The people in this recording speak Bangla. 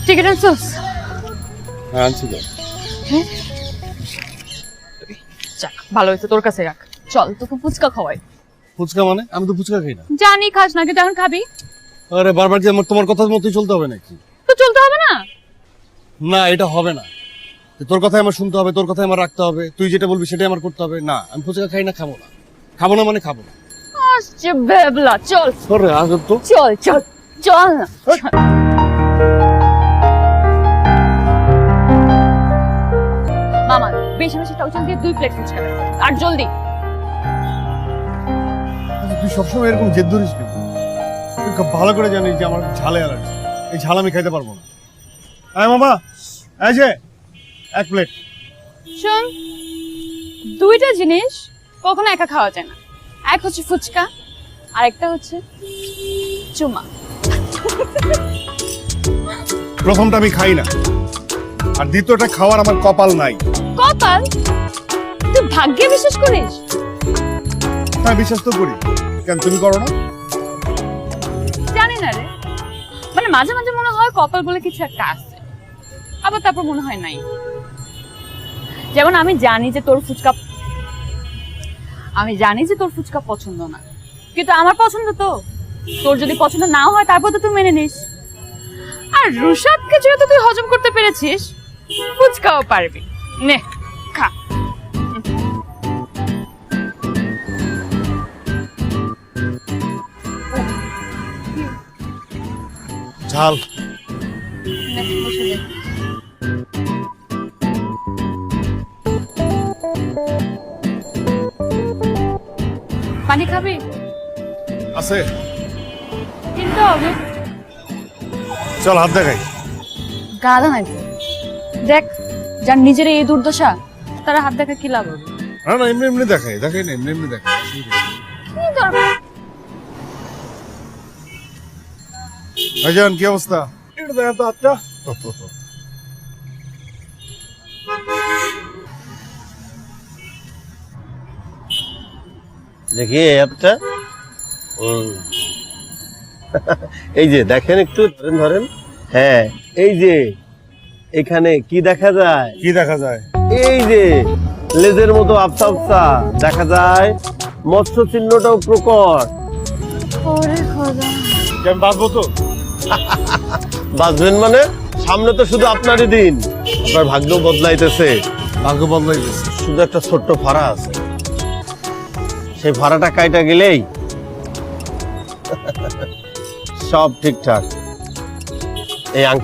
টিকিট আনছোস? হ্যাঁ আনছি তো। যাক ভালো হয়েছে, তোর কাছে রাখ। চল তোকে ফুচকা খাওয়াই। ফুচকা মানে? আমি তো ফুচকা খাই না। জানি খাস না, কিন্তু এখন খাবি। আরে বারবার যে তোমার কথার মতোই চলতে হবে নাকি? তো চলতে হবে না? না এটা হবে না। তোর কথাই আমার শুনতে হবে, তোর কথাই আমার রাখতে হবে, তুই যেটা বলবি সেটাই আমার করতে হবে। না আমি ফুচকা খাই না, খাবো না। খাবো না মানে খাবো না। আসছে বেবলা, চল সরে আসো তো। চল চল চল না। মামা বেশি বেশি টকচল দিয়ে 2 প্লেট ফুচকা দে। আর জলদি। আচ্ছা, তুই সবসময় এরকম জেদ ধরিস কেন? তুই খুব ভালো করে জানিস যে আমার ঝালে অ্যালার্জি। এই ঝাল আমি খাইতে পারবো না। আয় মামা, এই যে 1 প্লেট। শোন, 2টা জিনিস কখনো একা খাওয়া যায় না। এক হচ্ছে ফুচকা, আর একটা হচ্ছে চুমা। প্রথমটা আমি খাই না, আর দ্বিতীয়টা খাওয়ার আমার কপাল নাই। কপাল? তুই ভাগ্যে বিশ্বাস করিস? হ্যাঁ বিশ্বাস তো করি। কেন তুমি করো না? জানি না রে, মানে মাঝে মাঝে মনে হয় কপাল বলে কিছু একটা আছে, আবার তারপর মনে হয় নাই। যেমন আমি জানি যে তোর ফুচকা পছন্দ না, কিন্তু আমার পছন্দ তো। তোর যদি পছন্দ না হয় তারপর তো তুই মেনে নিস। আর রুশাদকে যেহেতু তুই হজম করতে পেরেছিস, ফুচকাও পারবি। নে খা। ঝাল। নে, বসে দে। পানি খাবি? আছে, কিনতে হবে। চল হাত দেখাই। গাধা নাকি? দেখ, যার নিজের এই দুর্দশা, তারা হাত দেখা কি লাভ হবে? না না এমনি এমনি দেখাই না, এমনি এমনি দেখাই। কি দরকার? ভাইজান কি অবস্থা? একটু দেখা তো হাতটা। দেখি এই অ্যাপটা। এই যে দেখেন, একটু ধরেন ধরেন। হ্যাঁ এই যে এখানে কি দেখা যায়? কি দেখা যায়? এই যে লেজের মতো আফসা আফসা দেখা যায়, মৎস্য চিহ্নটাও প্রকট। ওরে খোদা। আমি বাঁচবো তো? বাঁচবেন মানে? সামনে তো শুধু আপনারই দিন। আপনার ভাগ্য বদলাইতেছে। ভাগ্য বদলাই গেছে। শুধু একটা ছোট্ট ফাড়া আছে, সেই ফাড়াটা কাইটা গেলেই সব ঠিকঠাক। এই আংটি